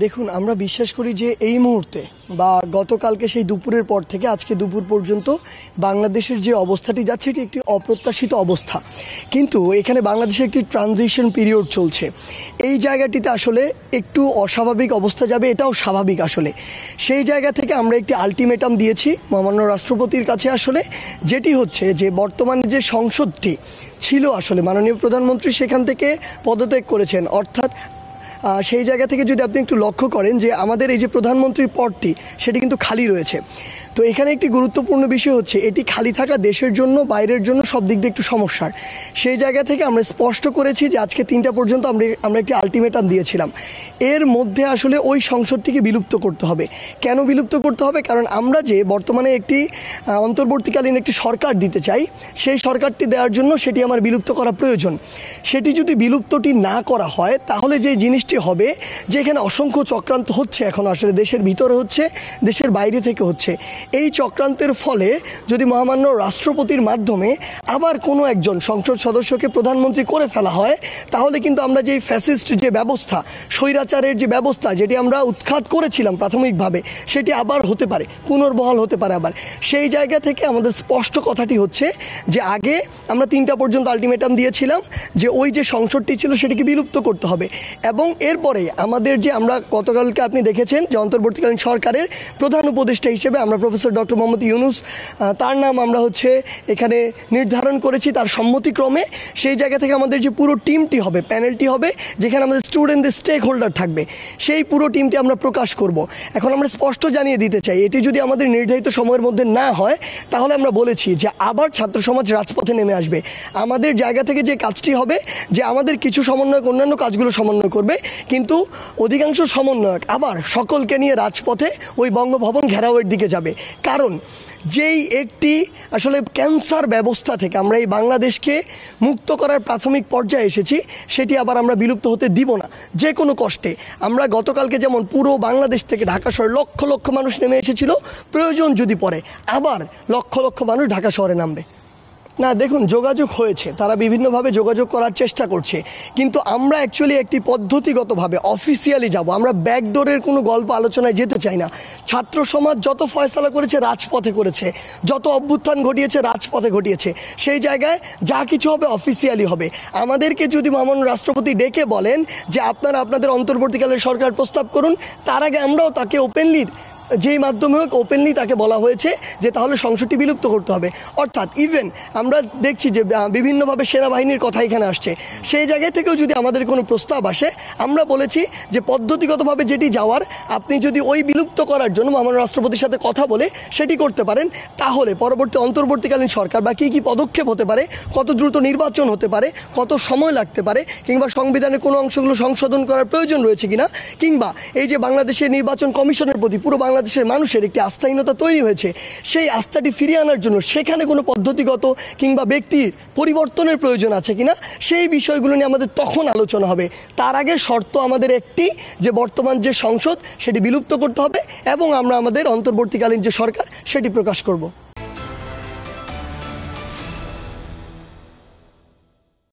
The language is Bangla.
দেখুন, আমরা বিশ্বাস করি যে এই মুহূর্তে বা গতকালকে সেই দুপুরের পর থেকে আজকে দুপুর পর্যন্ত বাংলাদেশের যে অবস্থাটি যাচ্ছে এটি একটি অপ্রত্যাশিত অবস্থা। কিন্তু এখানে বাংলাদেশের একটি ট্রানজিশন পিরিয়ড চলছে। এই জায়গাটিতে আসলে একটু অস্বাভাবিক অবস্থা যাবে, এটাও স্বাভাবিক। আসলে সেই জায়গা থেকে আমরা একটি আলটিমেটাম দিয়েছি মহামান্য রাষ্ট্রপতির কাছে, আসলে যেটি হচ্ছে যে বর্তমানে যে সংসদটি ছিল, আসলে মাননীয় প্রধানমন্ত্রী সেখান থেকে পদত্যাগ করেছেন। অর্থাৎ সেই জায়গা থেকে যদি আপনি একটু লক্ষ্য করেন যে আমাদের এই যে প্রধানমন্ত্রীর পদটি সেটি কিন্তু খালি রয়েছে। তো এখানে একটি গুরুত্বপূর্ণ বিষয় হচ্ছে এটি খালি থাকা দেশের জন্য, বাইরের জন্য সব দিক দিয়ে একটু সমস্যার। সেই জায়গা থেকে আমরা স্পষ্ট করেছি যে আজকে 3টা পর্যন্ত আমরা একটি আলটিমেটাম দিয়েছিলাম। এর মধ্যে আসলে ওই সংসদটিকে বিলুপ্ত করতে হবে। কেন বিলুপ্ত করতে হবে? কারণ আমরা যে বর্তমানে একটি অন্তর্বর্তীকালীন একটি সরকার দিতে চাই, সেই সরকারটি দেওয়ার জন্য সেটি আমার বিলুপ্ত করা প্রয়োজন। সেটি যদি বিলুপ্তটি না করা হয় তাহলে যে জিনিসটি হবে, যেখানে অসংখ্য চক্রান্ত হচ্ছে এখন, আসলে দেশের ভিতরে হচ্ছে, দেশের বাইরে থেকে হচ্ছে। এই চক্রান্তের ফলে যদি মহামান্য রাষ্ট্রপতির মাধ্যমে আবার কোনো একজন সংসদ সদস্যকে প্রধানমন্ত্রী করে ফেলা হয়, তাহলে কিন্তু আমরা যে ফ্যাসিস্ট যে ব্যবস্থা, স্বৈরাচারের যে ব্যবস্থা, যেটি আমরা উৎখাত করেছিলাম প্রাথমিকভাবে, সেটি আবার হতে পারে, পুনর্বহাল হতে পারে আবার। সেই জায়গা থেকে আমাদের স্পষ্ট কথাটি হচ্ছে যে আগে আমরা 3টা পর্যন্ত আলটিমেটাম দিয়েছিলাম যে ওই যে সংসদটি ছিল সেটিকে বিলুপ্ত করতে হবে। এবং এরপরে আমাদের যে আমরা গতকালকে আপনি দেখেছেন যে অন্তর্বর্তীকালীন সরকারের প্রধান উপদেষ্টা হিসেবে আমরা প্রফেসর ডক্টর মোহাম্মদ ইউনূস, তার নাম আমরা এখানে নির্ধারণ করেছি তার সম্মতিক্রমে। সেই জায়গা থেকে আমাদের যে পুরো টিমটি হবে, প্যানেলটি হবে, যেখানে আমাদের স্টুডেন্টদের স্টেক হোল্ডার থাকবে, সেই পুরো টিমটি আমরা প্রকাশ করব। এখন আমরা স্পষ্ট জানিয়ে দিতে চাই, এটি যদি আমাদের নির্ধারিত সময়ের মধ্যে না হয় তাহলে আমরা বলেছি যে আবার ছাত্র সমাজ রাজপথে নেমে আসবে। আমাদের জায়গা থেকে যে কাজটি হবে যে আমাদের কিছু সমন্বয়ক অন্যান্য কাজগুলো সমন্বয় করবে, কিন্তু অধিকাংশ সমন্বয়ক আবার সকলকে নিয়ে রাজপথে ওই বঙ্গভবন ঘেরাওয়ের দিকে যাবে। কারণ যেই একটি আসলে ক্যান্সার ব্যবস্থা থেকে আমরা এই বাংলাদেশকে মুক্ত করার প্রাথমিক পর্যায়ে এসেছি, সেটি আবার আমরা বিলুপ্ত হতে দিব না যে কোনো কষ্টে। আমরা গতকালকে যেমন পুরো বাংলাদেশ থেকে ঢাকা শহরে লক্ষ লক্ষ মানুষ নেমে এসেছিল, প্রয়োজন যদি পড়ে আবার লক্ষ লক্ষ মানুষ ঢাকা শহরে নামবে। না, দেখুন, যোগাযোগ হয়েছে, তারা বিভিন্নভাবে যোগাযোগ করার চেষ্টা করছে, কিন্তু আমরা অ্যাকচুয়ালি একটি পদ্ধতিগতভাবে অফিসিয়ালি যাব। আমরা ব্যাকডোরের কোনো গল্প আলোচনায় যেতে চাই না। ছাত্র সমাজ যত ফয়সালা করেছে রাজপথে করেছে, যত অভ্যুত্থান ঘটিয়েছে রাজপথে ঘটিয়েছে। সেই জায়গায় যা কিছু হবে অফিসিয়ালি হবে। আমাদেরকে যদি মহামান্য রাষ্ট্রপতি ডেকে বলেন যে আপনারা আপনাদের অন্তর্বর্তীকালের সরকার প্রস্তাব করুন, তার আগে আমরাও তাকে ওপেনলি, যেই মাধ্যমে হোক ওপেনলি তাকে বলা হয়েছে যে তাহলে সংসদটি বিলুপ্ত করতে হবে। অর্থাৎ ইভেন আমরা দেখছি যে বিভিন্নভাবে সেনাবাহিনীর কথা এখানে আসছে, সেই জায়গায় থেকেও যদি আমাদের কোনো প্রস্তাব আসে, আমরা বলেছি যে পদ্ধতিগতভাবে যেটি যাওয়ার, আপনি যদি ওই বিলুপ্ত করার জন্য মহামান্য রাষ্ট্রপতির সাথে কথা বলে সেটি করতে পারেন, তাহলে পরবর্তী অন্তর্বর্তীকালীন সরকার বা কী কী পদক্ষেপ হতে পারে, কত দ্রুত নির্বাচন হতে পারে, কত সময় লাগতে পারে, কিংবা সংবিধানের কোনো অংশগুলো সংশোধন করার প্রয়োজন রয়েছে কিনা, কিংবা এই যে বাংলাদেশের নির্বাচন কমিশনের প্রতি পুরো বাংলাদেশের মানুষের একটি আস্থাহীনতা তৈরি হয়েছে, সেই আস্থাটি ফিরিয়ে আনার জন্য সেখানে কোনো পদ্ধতিগত কিংবা ব্যক্তির পরিবর্তনের প্রয়োজন আছে কিনা, সেই বিষয়গুলো নিয়ে আমাদের তখন আলোচনা হবে। তার আগে শর্ত আমাদের একটি, যে বর্তমান যে সংসদ সেটি বিলুপ্ত করতে হবে এবং আমরা আমাদের অন্তর্বর্তীকালীন যে সরকার সেটি প্রকাশ করব।